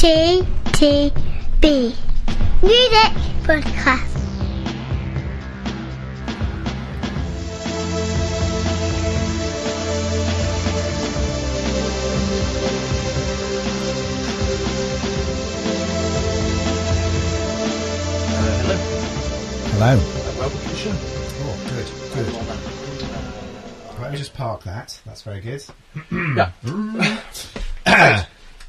TTB Music Podcast. Hello. Welcome to the show. Oh, good. Let me just park that. That's very good. Yeah. Right.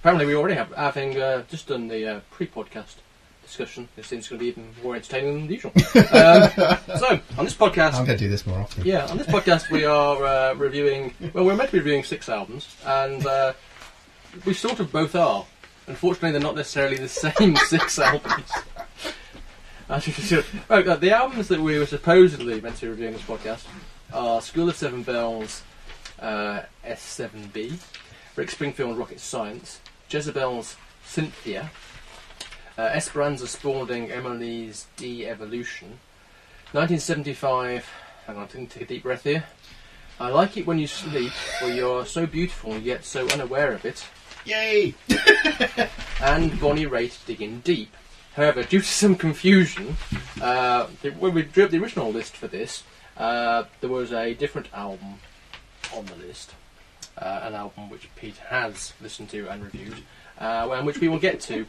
Apparently we already have, having just done the pre-podcast discussion. This seems going to be even more entertaining than usual. So, on this podcast... I'm going to do this more often. Yeah, on this podcast we are reviewing... Well, we're meant to be reviewing 6 albums, and we sort of both are. Unfortunately, they're not necessarily the same 6 albums. Right, the albums that we were supposedly meant to be reviewing this podcast are School of Seven Bells, SVIIB, Raitt Springfield Rocket Science, Jezabels, Synthia, Esperanza, Spaulding, Emily's De-Evolution, 1975, hang on, I didn't take a deep breath here, I Like It When You Sleep, where you're so beautiful yet so unaware of it, Yay! and Bonnie Raitt, Digging Deep. However, due to some confusion, when we drew up the original list for this, there was a different album on the list, an album which Pete has listened to and reviewed, and which we will get to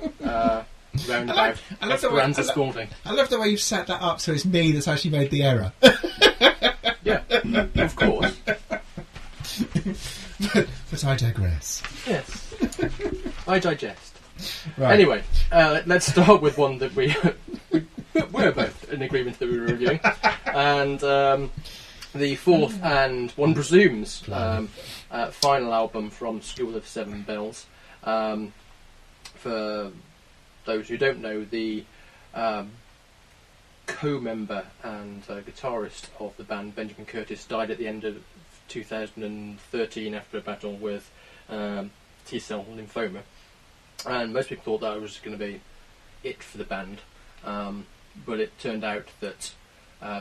round about Esperanza Spaulding. I love the way you've set that up so it's me that's actually made the error. Yeah, of course. But I digress. Yes. I digest. Right. Anyway, let's start with one that we were both in agreement that we were reviewing, and the fourth and one presumes final album from School of Seven Bells. For those who don't know, the co-member and guitarist of the band, Benjamin Curtis, died at the end of 2013 after a battle with T-cell lymphoma. And most people thought that was going to be it for the band, but it turned out that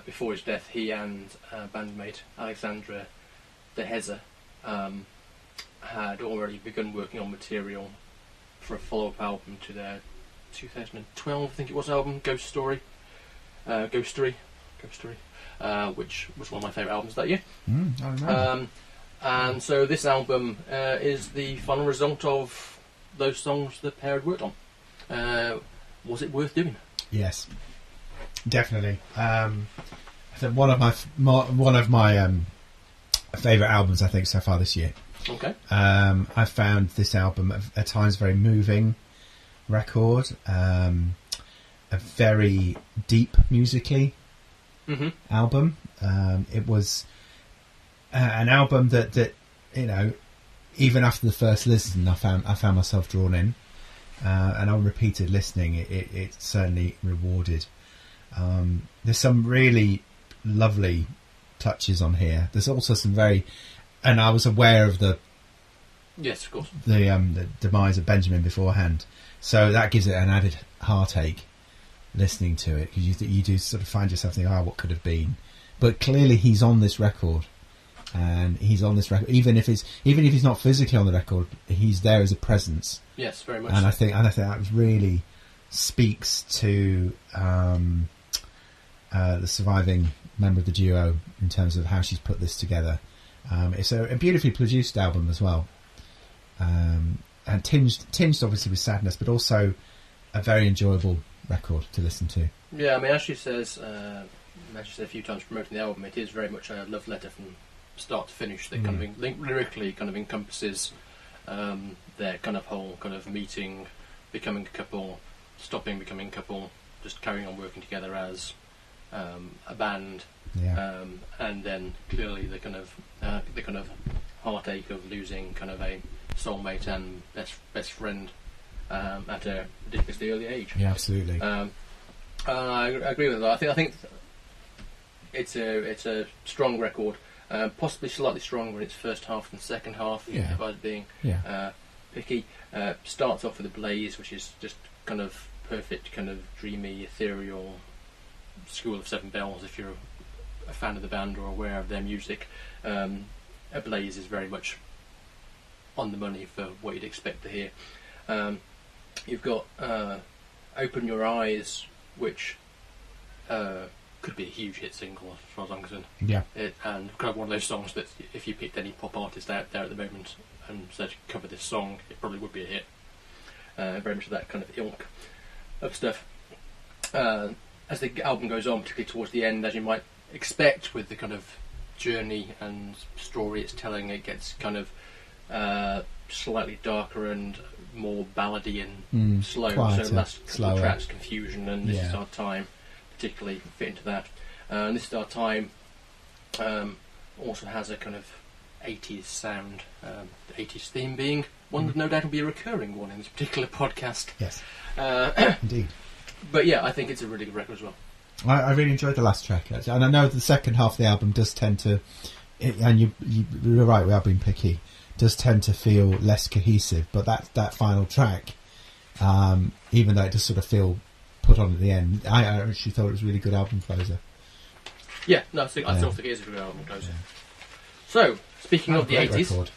before his death, he and bandmate Alexandra De Heza had already begun working on material for a follow-up album to their 2012, I think it was, album Ghost Story, which was one of my favourite albums that year. I remember. And so this album is the final result of those songs the pair had worked on. Was it worth doing? Yes, definitely. I think one of my favourite albums, I think, so far this year. Okay. I found this album at times very moving record, a very deep musically album. It was an album that you know, even after the first listen, I found myself drawn in, and on repeated listening, it certainly rewarded. There's some really lovely touches on here. There's also some and I was aware of the demise of Benjamin beforehand, so that gives it an added heartache listening to it, because you do sort of find yourself thinking, what could have been? But clearly, he's on this record. And he's on this record, even if he's not physically on the record, he's there as a presence. Yes, very much. And so. I think that really speaks to the surviving member of the duo in terms of how she's put this together. It's a beautifully produced album as well, and tinged obviously with sadness, but also a very enjoyable record to listen to. Yeah, I mean, as she says a few times promoting the album, it is very much a love letter from start to finish that kind of lyrically kind of encompasses their kind of whole kind of meeting, becoming a couple, stopping becoming a couple, just carrying on working together as a band, and then clearly the kind of heartache of losing kind of a soulmate and best friend at a ridiculously early age. Yeah, absolutely. I agree with that. I think it's a strong record. Possibly slightly stronger in its first half than second half, if I was being picky. Starts off with a blaze, which is just kind of perfect, kind of dreamy, ethereal School of Seven Bells, if you're a fan of the band or aware of their music. A blaze is very much on the money for what you'd expect to hear. You've got Open Your Eyes, which could be a huge hit single as far as I'm concerned. Yeah. And kind of one of those songs that if you picked any pop artist out there at the moment and said cover this song, it probably would be a hit. Very much of that kind of ilk of stuff. As the album goes on, particularly towards the end, as you might expect with the kind of journey and story it's telling, it gets kind of slightly darker and more ballady and slow. Quieter, so the last couple slower. of tracks, Confusion and This Is Our Time, particularly fit into that. This Is Our Time also has a kind of 80s sound, the 80s theme being one that no doubt will be a recurring one in this particular podcast. Yes, indeed. But yeah, I think it's a really good record as well. I really enjoyed the last track, actually. And I know the second half of the album does tend to, and you're right, we are being picky, does tend to feel less cohesive, but that final track, even though it does sort of feel put on at the end, I actually thought it was a really good album closer. Yeah, no, I still think it is a good album closer. Yeah. So, speaking of the 80s,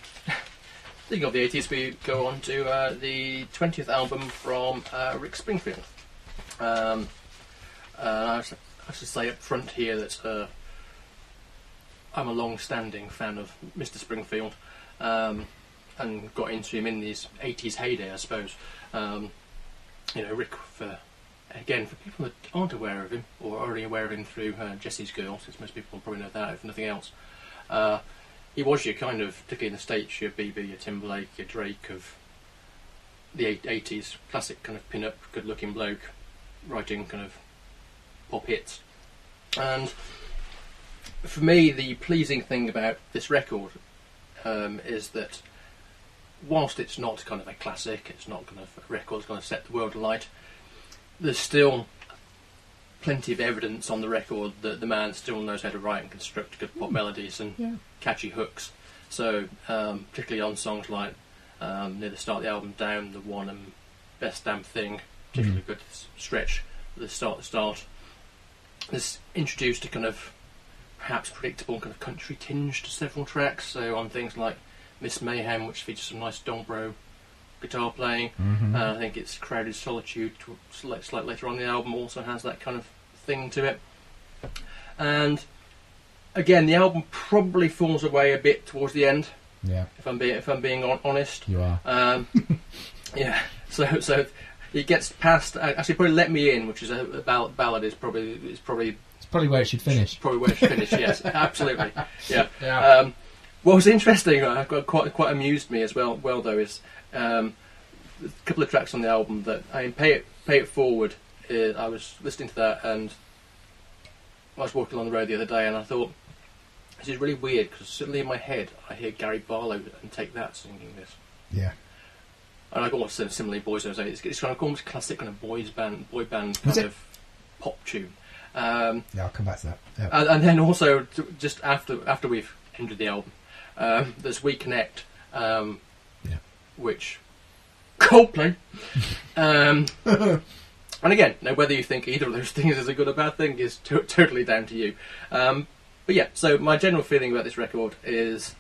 speaking of the 80s, we go on to the 20th album from Rick Springfield. I should say up front here that I'm a long-standing fan of Mr. Springfield, and got into him in his 80s heyday, I suppose. Rick, for people that aren't aware of him, or already aware of him through Jesse's Girl, since most people probably know that, if nothing else, he was your kind of, particularly in the States, your BB, your Timberlake, your Drake of the 80s, classic kind of pin-up, good-looking bloke, writing kind of pop hits. And for me, the pleasing thing about this record is that whilst it's not kind of a classic, it's not kind of a record that's going to set the world alight, there's still plenty of evidence on the record that the man still knows how to write and construct good pop melodies and catchy hooks. So particularly on songs like near the start of the album, Down, The One and Best Damn Thing, particularly good stretch at the start. This introduced a kind of perhaps predictable kind of country tinge to several tracks. So on things like Miss Mayhem, which features some nice Dobro guitar playing, I think it's Crowded Solitude, slightly later on in the album, also has that kind of thing to it. And again, the album probably falls away a bit towards the end. Yeah. If I'm being honest. You are. Yeah. So it gets past. Actually, probably Let Me In, which is a ballad, is probably. It's probably where it should finish. Probably where it should finish. Yes, absolutely. Yeah. What was interesting, quite amused me as well though, is a couple of tracks on the album that Pay It Forward. I was listening to that and I was walking along the road the other day and I thought, this is really weird because suddenly in my head I hear Gary Barlow and Take That singing this. Yeah. And I got similarly Boys Those Days. It's kind of almost classic kind of boy band kind of pop tune. I'll come back to that. Yeah. And then also just after we've ended the album, there's We Connect, which Coldplay. And again, now whether you think either of those things is a good or bad thing is totally down to you. But yeah, so my general feeling about this record is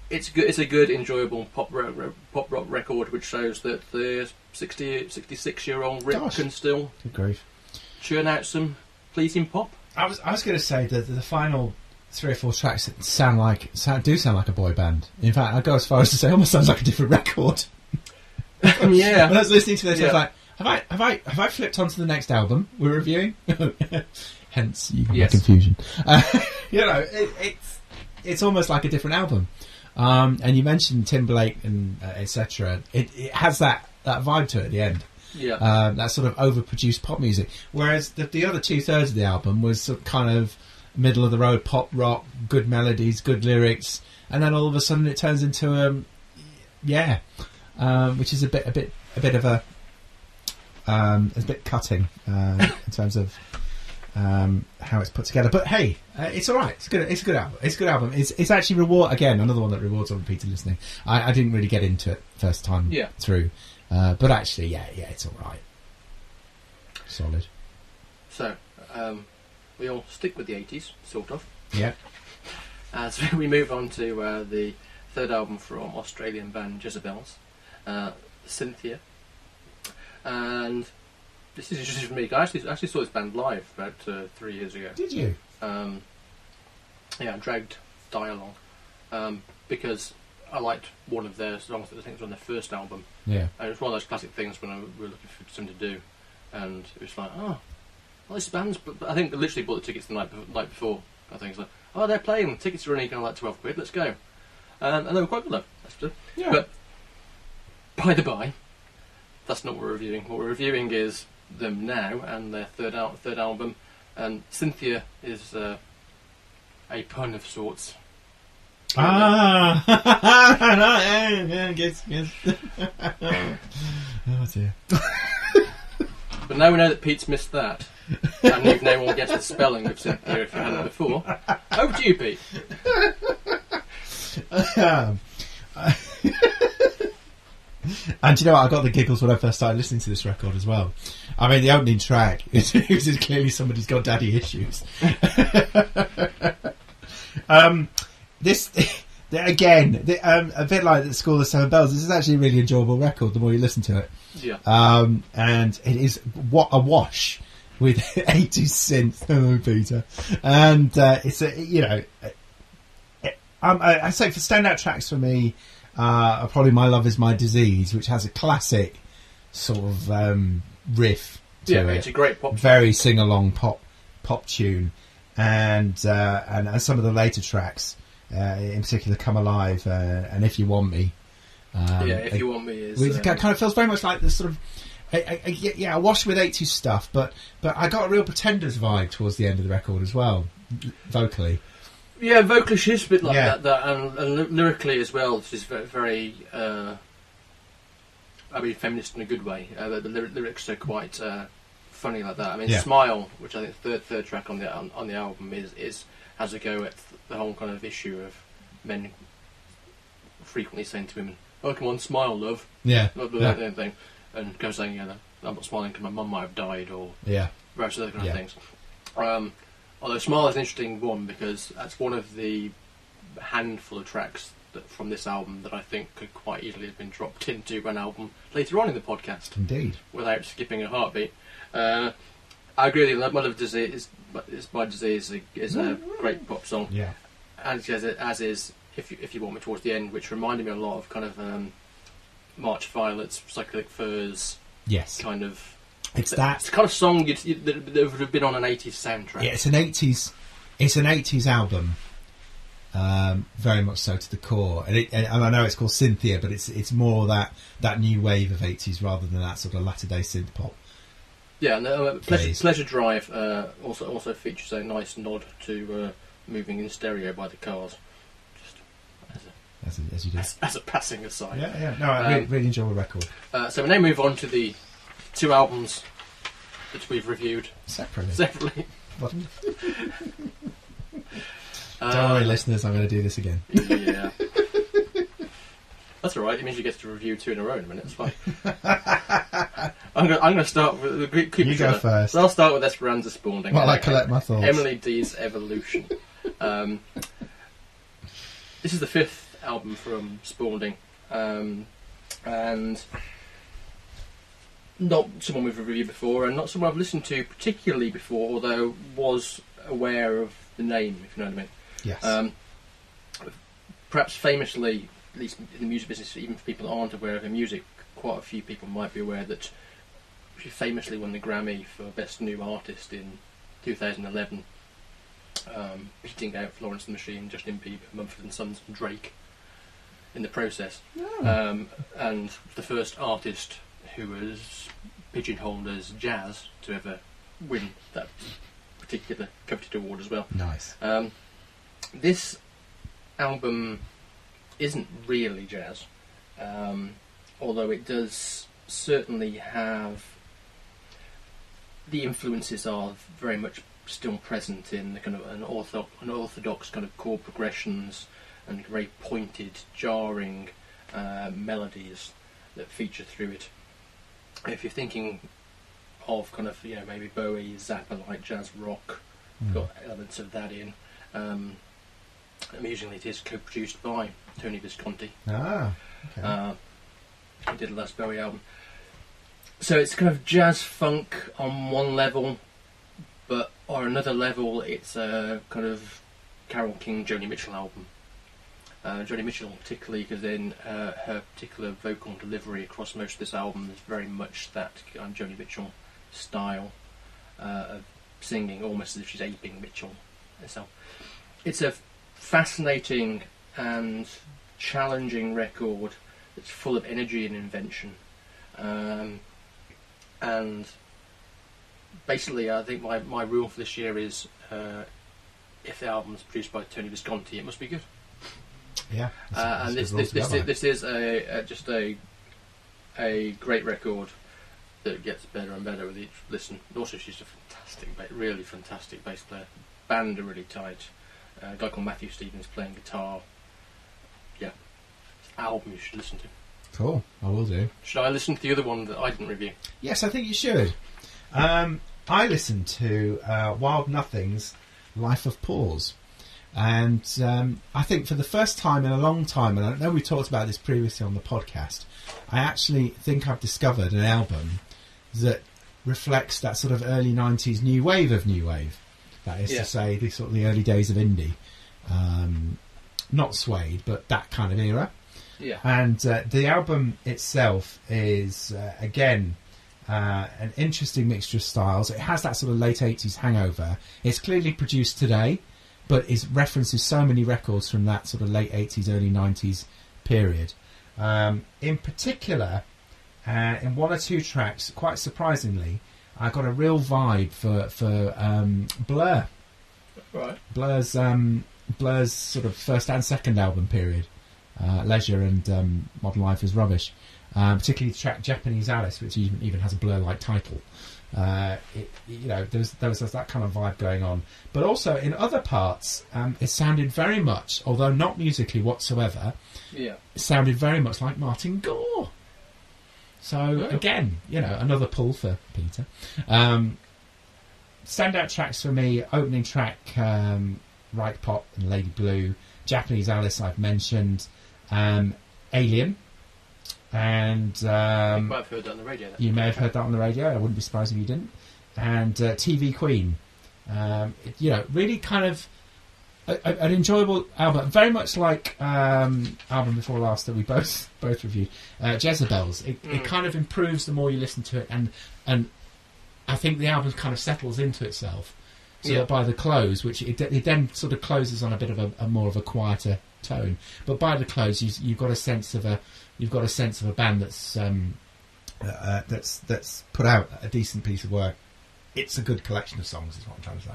it's good. It's a good, enjoyable pop rock record, which shows that the 66-year-old Rick can still churn out some pleasing pop. I was going to say that the final 3 or 4 tracks sound like a boy band. In fact, I'd go as far as to say it almost sounds like a different record. Yeah. When I was listening to this, I was like, have I flipped onto the next album we're reviewing? Hence, my confusion. It's almost like a different album. And you mentioned Timberlake and etc. It has that vibe to it at the end. Yeah. That sort of overproduced pop music. Whereas the other 2/3 of the album was sort of kind of middle of the road pop rock, good melodies, good lyrics, and then all of a sudden it turns into which is a bit of a bit cutting in terms of how it's put together. But hey, it's all right. It's good. It's a good album. It's a good album. It's actually another one that rewards on repeated listening. I didn't really get into it first time through, but actually, it's all right. Solid. So we all stick with the 80s, sort of. Yeah. As we move on to the third album from Australian band Jezabels, Synthia. And this is just for me. I actually saw this band live about 3 years ago. Did you? Yeah, I dragged Die along because I liked one of their songs that I think was on their first album. Yeah. And it was one of those classic things when we were looking for something to do, and it was like, oh, well, this band's. But I think I literally bought the tickets the night before. I think it's like, oh, they're playing. Tickets are only kind of like £12. Let's go. And they were quite good, though. Yeah. But by the by, that's not what we're reviewing. What we're reviewing is them now and their third album. And Synthia is a pun of sorts. Ah! Yes. Oh dear. But now we know that Pete's missed that, and if no one gets the spelling of Synthia if you hadn't before, over to you, Pete. And you know what? I got the giggles when I first started listening to this record as well. I mean, the opening track is clearly somebody's got daddy issues. This again, a bit like the School of Seven Bells. This is actually a really enjoyable record. The more you listen to it, yeah. And it is what a wash with 80s synth. Hello, Peter. And it's I say for standout tracks for me, probably My Love Is My Disease, which has a classic sort of riff to it. It's a great pop. Very sing along pop tune, and some of the later tracks. In particular, Come Alive and If You Want Me. If You Want Me is... It kind of feels very much like this sort of... a wash with 80s stuff, but I got a real Pretenders vibe towards the end of the record as well, vocally. Yeah, vocally she's a bit like that and lyrically as well, she's very, very feminist in a good way. The lyrics are quite funny like that. I mean, Smile, which I think the third track on the album has a go at the whole kind of issue of men frequently saying to women, "Oh, come on, smile, love." Yeah. That thing. And go saying, I'm not smiling because my mum might have died, or various other kind of things. Although Smile is an interesting one because that's one of the handful of tracks from this album that I think could quite easily have been dropped into an album later on in the podcast. Indeed. Without skipping a heartbeat. I agree with you. My Love Is My Disease is a great pop song. Yeah. And as is If You Want Me towards the end, which reminded me a lot of kind of March Violet's Psychedelic Furs. Yes. Kind of. It's the kind of song that would have been on an 80s soundtrack. Yeah, it's an 80s album, very much so to the core. And I know it's called Synthia, but it's more that new wave of 80s rather than that sort of latter-day synth pop. Yeah, and Pleasure Drive also features a nice nod to moving in stereo by the Cars. Just as you do. As a passing aside. Yeah. No, I really enjoy the record. So we now move on to the two albums that we've reviewed separately. Don't worry, listeners, I'm going to do this again. Yeah. That's all right. It means you get to review two in a row in a minute. It's fine. I'm going to start with... You go first. So I'll start with Esperanza Spaulding. While I collect my thoughts. Emily D's Evolution. This is the fifth album from Spaulding. And not someone we've reviewed before, and not someone I've listened to particularly before, although was aware of the name, if you know what I mean. Yes. Perhaps famously, at least in the music business, even for people that aren't aware of her music, quite a few people might be aware that she famously won the Grammy for Best New Artist in 2011, beating out Florence and the Machine, Justin Bieber, Mumford & Sons and Drake in the process. Oh. And the first artist who was pigeonholed as jazz to ever win that particular coveted award as well. Nice. This album isn't really jazz, although it does certainly have... The influences are very much still present in the kind of an orthodox kind of chord progressions and very pointed, jarring melodies that feature through it. If you're thinking of kind of, maybe Bowie, Zappa-like jazz rock, got elements of that in. Amusingly, it is co-produced by Tony Visconti. Ah, okay. He did the last Bowie album. So it's kind of jazz funk on one level, but on another level it's a kind of Carole King, Joni Mitchell album. Joni Mitchell particularly, because in her particular vocal delivery across most of this album is very much that Joni Mitchell style of singing, almost as if she's aping Mitchell herself. It's a fascinating and challenging record that's full of energy and invention. And basically, I think my rule for this year is if the album's produced by Tony Visconti, it must be good. Yeah, and this is just a great record that gets better and better with each listen. And also, she's a really fantastic bass player. Band are really tight. A guy called Matthew Stevens playing guitar. Yeah, it's an album you should listen to. Cool, I will do. Should I listen to the other one that I didn't review? Yes, I think you should. I listened to Wild Nothing's Life of Pause. And I think for the first time in a long time, and I know we talked about this previously on the podcast, I actually think I've discovered an album that reflects that sort of early 90s new wave of new wave. That is to say, the sort of the early days of indie. Not SVIIB, but that kind of era. Yeah. And the album itself is, again, an interesting mixture of styles. It has that sort of late 80s hangover. It's clearly produced today, but it references so many records from that sort of late 80s, early 90s period. In particular, in one or two tracks, quite surprisingly, I got a real vibe for Blur. Right. Blur's sort of first and second album period, Leisure and Modern Life is Rubbish. Particularly the track Japanese Alice, which even has a Blur-like title. There was that kind of vibe going on, but also in other parts, it sounded very much, although not musically whatsoever, it sounded very much like Martin Gore. So again, another pull for Peter. Standout tracks for me: opening track, Raitt Pop and Lady Blue, Japanese Alice I've mentioned, Alien. And you might have heard that on the radio. You may have heard that on the radio. I wouldn't be surprised if you didn't. And TV Queen, really kind of an enjoyable album, very much like album before last that we both reviewed, Jezabels. It kind of improves the more you listen to it, and I think the album kind of settles into itself. So that by the close, which it then sort of closes on a bit of a more of a quieter tone, but by the close, you've got a sense of a band that's put out a decent piece of work. It's a good collection of songs, is what I'm trying to say.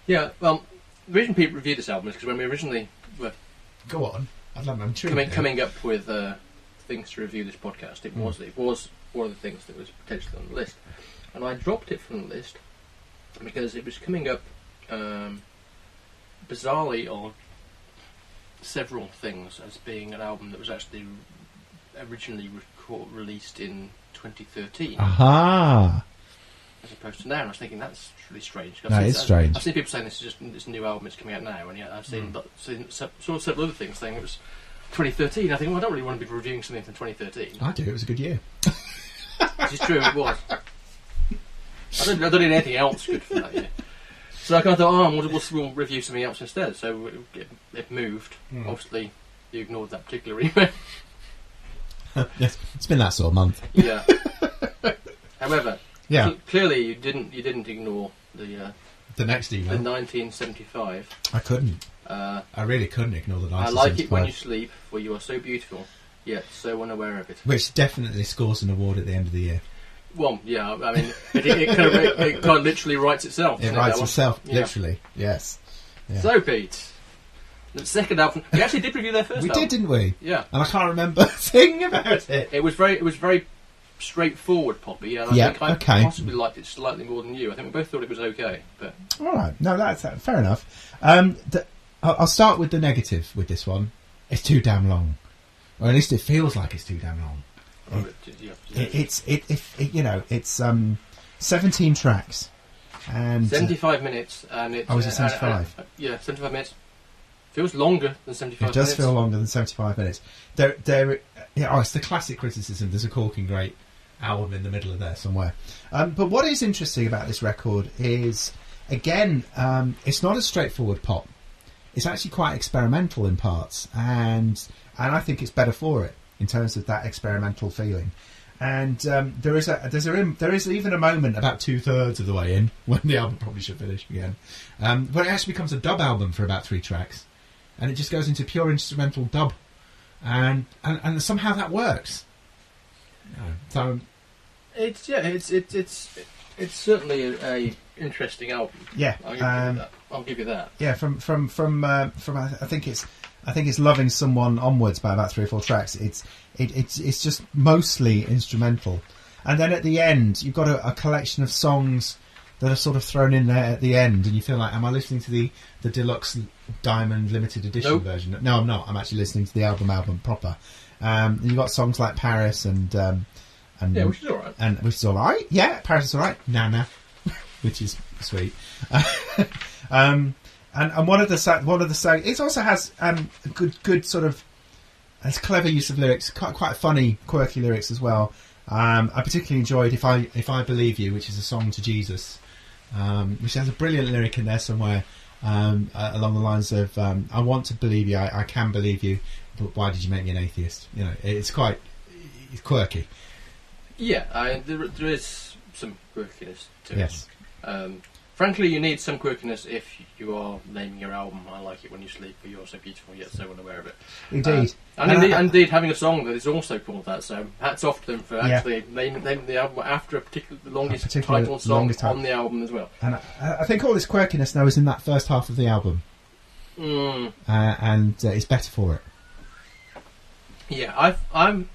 Yeah, well, the reason people reviewed this album is because when we originally were go on, I'm intrigued. Coming up with things to review this podcast, it was one of the things that was potentially on the list, and I dropped it from the list because it was coming up bizarrely on several things as being an album that was actually originally released in 2013. Aha! As opposed to now, and I was thinking that's really strange. That is strange. I've seen people saying this is just this new album is coming out now, and yet I've seen several other things saying it was 2013. I think, well, I don't really want to be reviewing something from 2013. I do. It was a good year. Which is true, it was. I don't need anything else good from that year. So I kind of thought, we'll review something else instead. So it moved. Obviously, you ignored that particular email. Yes, it's been that sort of month. Yeah. However, clearly you didn't ignore the next email. The 1975. I couldn't. I really couldn't ignore the 1975. I like it when you sleep, for you are so beautiful, yet so unaware of it. Which definitely scores an award at the end of the year. Well, yeah, I mean, it kind of literally writes itself. It writes itself, literally, yes. Yeah. So, Pete, the second album, we actually did review their first album. We did, didn't we? Yeah. And I can't remember a thing about it. It was very straightforward, poppy, and I think I possibly liked it slightly more than you. I think we both thought it was okay. But all right, no, that's fair enough. I'll start with the negative with this one. It's too damn long, or at least it feels like it's too damn long. It's 17 tracks and 75 minutes, and it's is it 75? 75 minutes. Feels longer than 75 minutes. It does feel longer than 75 minutes. It's the classic criticism. There's a corking great album in the middle of there somewhere. But what is interesting about this record is, again, it's not a straightforward pop. It's actually quite experimental in parts, and I think it's better for it in terms of that experimental feeling. And there is even a moment about 2/3 of the way in when the album probably should finish again, where it actually becomes a dub album for about 3 tracks, and it just goes into pure instrumental dub, and somehow that works. So it's certainly a interesting album. Yeah, I'll give you that. Yeah, from I think it's Loving Someone onwards by about 3 or 4 tracks. It's just mostly instrumental, and then at the end you've got a collection of songs that are sort of thrown in there at the end, and you feel like, am I listening to the deluxe diamond limited edition version? No, I'm not. I'm actually listening to the album proper. You've got songs like Paris and yeah, which is all right. And which is all right. Yeah, Paris is all right. Nana, which is sweet. And one of the songs, it also has good sort of, it's clever use of lyrics, quite funny, quirky lyrics as well. I particularly enjoyed "If I Believe You," which is a song to Jesus, which has a brilliant lyric in there somewhere along the lines of "I want to believe you, I can believe you, but why did you make me an atheist?" You know, it's quirky. Yeah, there is some quirkiness to it. Yes. Frankly, you need some quirkiness if you are naming your album "I Like It When You Sleep" or "You're So Beautiful Yet So Unaware of It." Indeed. Indeed, having a song that is also called that, so hats off to them for actually naming the album after the longest title song on the album as well. And I think all this quirkiness now is in that first half of the album. And it's better for it. Yeah, I'm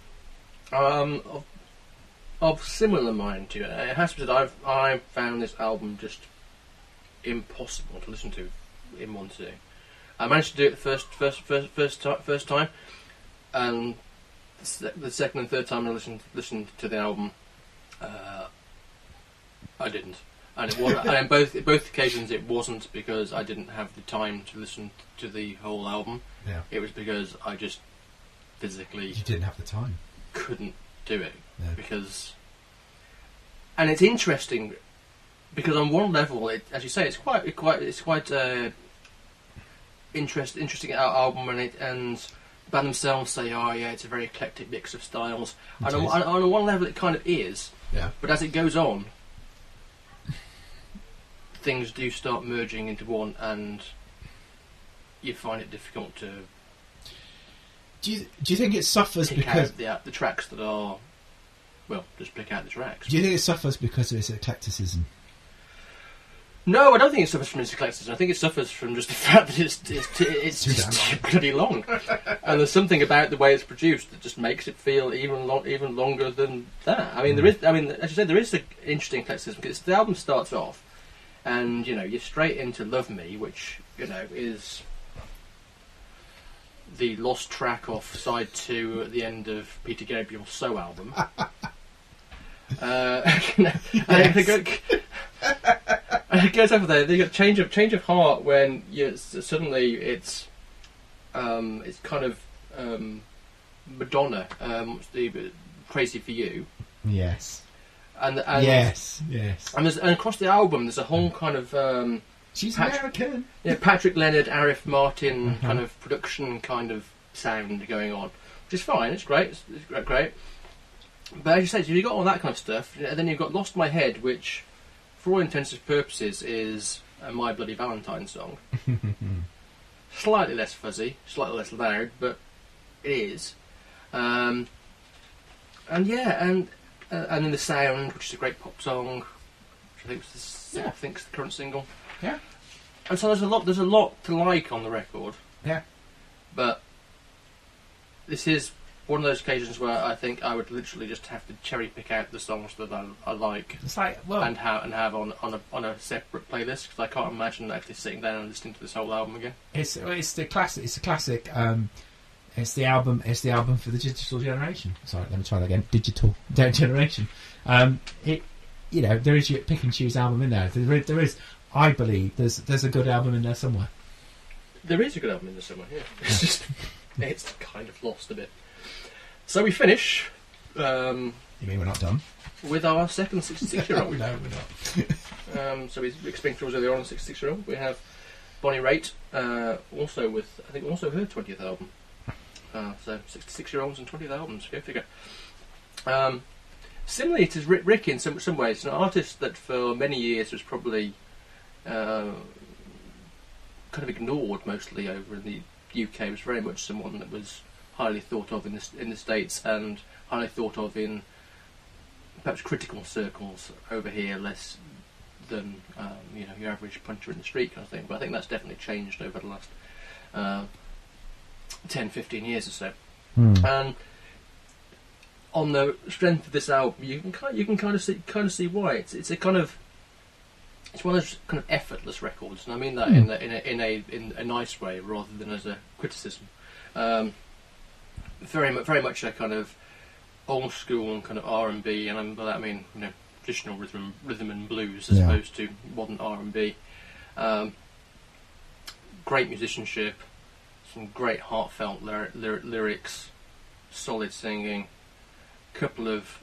of similar mind to you. It has to be said, I've found this album just impossible to listen to in one sitting. I managed to do it the first time, and the second and third time I listened to the album, I didn't. And it wasn't, and both occasions it wasn't because I didn't have the time to listen to the whole album. Yeah. It was because I just physically you didn't have the time, couldn't do it. No. Because, and it's interesting because on one level, as you say, it's quite interesting album, and the band themselves say, "Oh yeah, it's a very eclectic mix of styles." And on one level, it kind of is. Yeah. But as it goes on, things do start merging into one, and you find it difficult to. Do you think it suffers because the tracks that are, well, just pick out the tracks. Do you think it suffers because of its eclecticism? No, I don't think it suffers from its eclecticism. I think it suffers from just the fact that it's just bloody long, and there's something about the way it's produced that just makes it feel even longer than that. I mean, as you said, there is an interesting eclecticism because the album starts off, and you're straight into "Love Me," which is the lost track off side 2 at the end of Peter Gabriel's "So" album. And it goes over there. They get change of heart when suddenly it's kind of Madonna, the "Crazy for You." Yes. And yes. And across the album, there's a whole kind of she's American. Yeah, Patrick Leonard, Arif Martin kind of production kind of sound going on, which is fine. It's great. It's great. But as you say, so you've got all that kind of stuff, and then you've got "Lost My Head," which, for all intents and purposes, is a My Bloody Valentine song. Slightly less fuzzy, slightly less loud, but it is. And then "The Sound," which is a great pop song, which I think is the current single. Yeah. And so there's a lot to like on the record. Yeah. But this is one of those occasions where I think I would literally just have to cherry pick out the songs that I like. It's like, well, and have on a separate playlist, because I can't imagine actually sitting down and listening to this whole album again. It's the classic. It's a classic. It's the album. It's the album for the digital generation. Sorry, let me try that again. Digital generation. There is your pick and choose album in there. There is. I believe there's a good album in there somewhere. There is a good album in there somewhere. Yeah. It's just it's kind of lost a bit. So we finish You mean we're not done? With our second 66-year-old. No, we're not. So he's SpringField earlier on, 66-year-old. We have Bonnie Raitt, also with, I think, also her 20th album. So 66-year-olds and 20th albums, go figure. Similarly to Rick in some ways, an artist that for many years was probably kind of ignored mostly over in the UK, was very much someone that was highly thought of in the States and highly thought of in perhaps critical circles over here, less than your average puncher in the street kind of thing. But I think that's definitely changed over the last 10, 15 years or so. And on the strength of this album, you can kind of see why. It's a kind of, it's one of those kind of effortless records, and I mean that in a nice way rather than as a criticism. Very much a kind of old school and kind of R&B, and by that I mean traditional rhythm and blues as opposed to modern R&B. Great musicianship, some great heartfelt lyrics, solid singing, couple of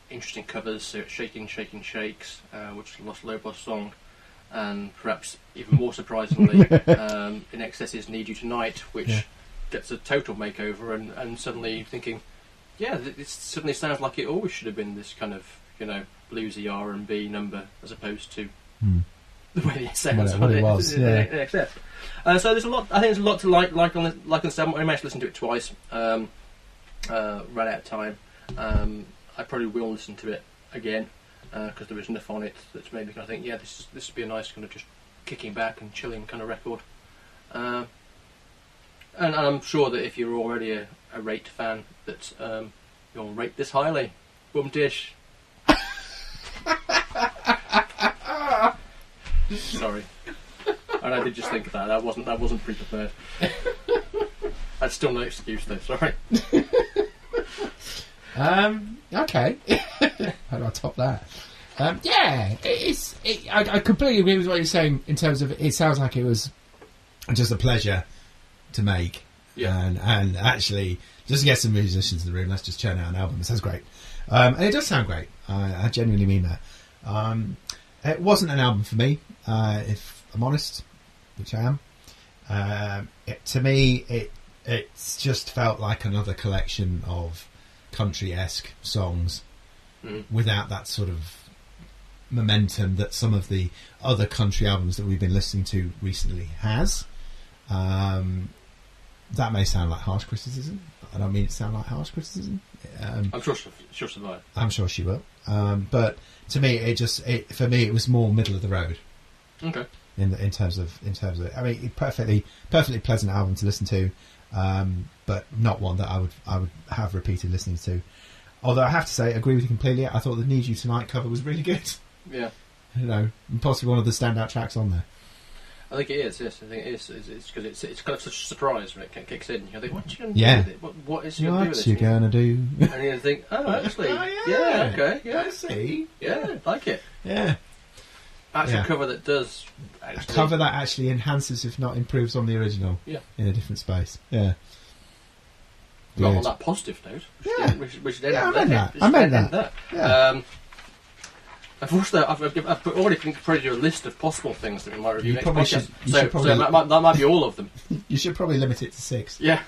interesting covers. So Shaking Shaking Shakes, which is a Lost Lobos song, and perhaps even more surprisingly, In Excess's Need You Tonight, which gets a total makeover, and suddenly thinking, it suddenly sounds like it always should have been this kind of bluesy R&B number as opposed to the way it sounds. What it was, in Excess. So there's a lot. I think there's a lot to like on this album. I managed to listen to it twice. Ran out of time. I probably will listen to it again because there was enough on it that's made me kind of think, this would be a nice kind of just kicking back and chilling kind of record. And I'm sure that if you're already a Raitt fan, that you'll rate this highly. Boom dish. Sorry, and I did just think of that. That wasn't pre-prepared. That's still no excuse though. Sorry. Okay. How do I top that? I completely agree with what you're saying in terms of it sounds like it was just a pleasure to make. Yeah. And actually, just to get some musicians in the room, let's just churn out an album. It sounds great. And it does sound great. I genuinely mean that. It wasn't an album for me, if I'm honest, which I am. To me, it's just felt like another collection of country-esque songs without that sort of momentum that some of the other country albums that we've been listening to recently has. That may sound like harsh criticism. I don't mean it to sound like harsh criticism. I'm sure she'll survive. I'm sure she will. But to me, for me, it was more middle of the road. Okay. In terms of it. I mean, perfectly pleasant album to listen to, but not one that I would have repeated listening to. Although I have to say, I agree with you completely. I thought the Need You Tonight cover was really good. Yeah. Possibly one of the standout tracks on there. I think it is. Yes, I think it is. It's because it's kind of such a surprise when it kicks in. You think, what are you going to do with it? What is you going to do with it? What you going to do? And you think, actually, okay, I see. Yeah, like it. Yeah. Actual cover that does. A cover that actually enhances, if not improves, on the original. Yeah. In a different space. Yeah. Not on that positive note. Which I meant that. Yeah. Unfortunately, I've already created you a list of possible things that we might review next podcast. That might be all of them. You should probably limit it to 6. Yeah.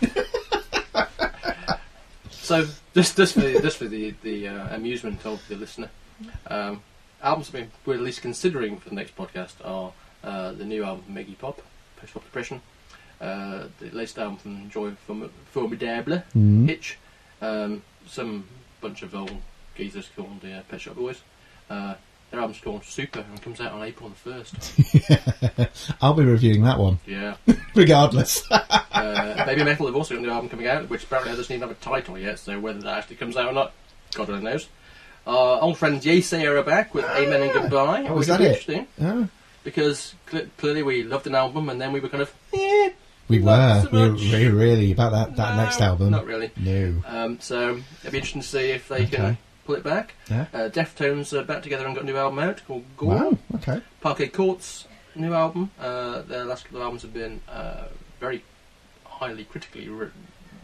So just for the amusement of the listener, albums that we're at least considering for the next podcast are the new album from Iggy Pop, Post-Pop Depression, the latest album from Joy Formidable, Hitch, some bunch of old geezers called the Pet Shop Boys. Their album's called Super and comes out on April the 1st. I'll be reviewing that one. Yeah. Regardless. Baby Metal have also got a new album coming out, which apparently doesn't even have a title yet, so whether that actually comes out or not, God only knows. Old friends Yesay are back with Amen and Goodbye. Was that it? Interesting. Oh. Because clearly we loved an album and then we were kind of, we were really about that next album. Not really. No. So it'll be interesting to see if they can pull it back. Yeah. Deftones are back together and got a new album out called Gore. Wow, okay. Parquet Court's new album. Their last couple of albums have been very highly critically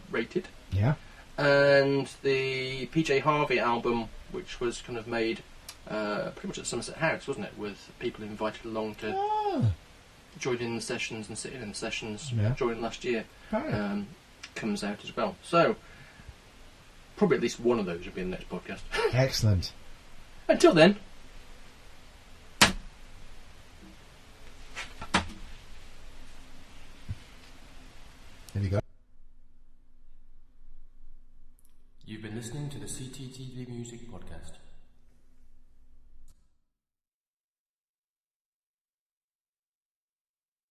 rated. Yeah. And the PJ Harvey album, which was kind of made pretty much at Somerset House, wasn't it? With people invited along to join in the sessions and sit in the sessions during last year. Comes out as well. So, probably at least one of those will be in the next podcast. Excellent. Until then. There you go. You've been listening to the CTTV Music Podcast.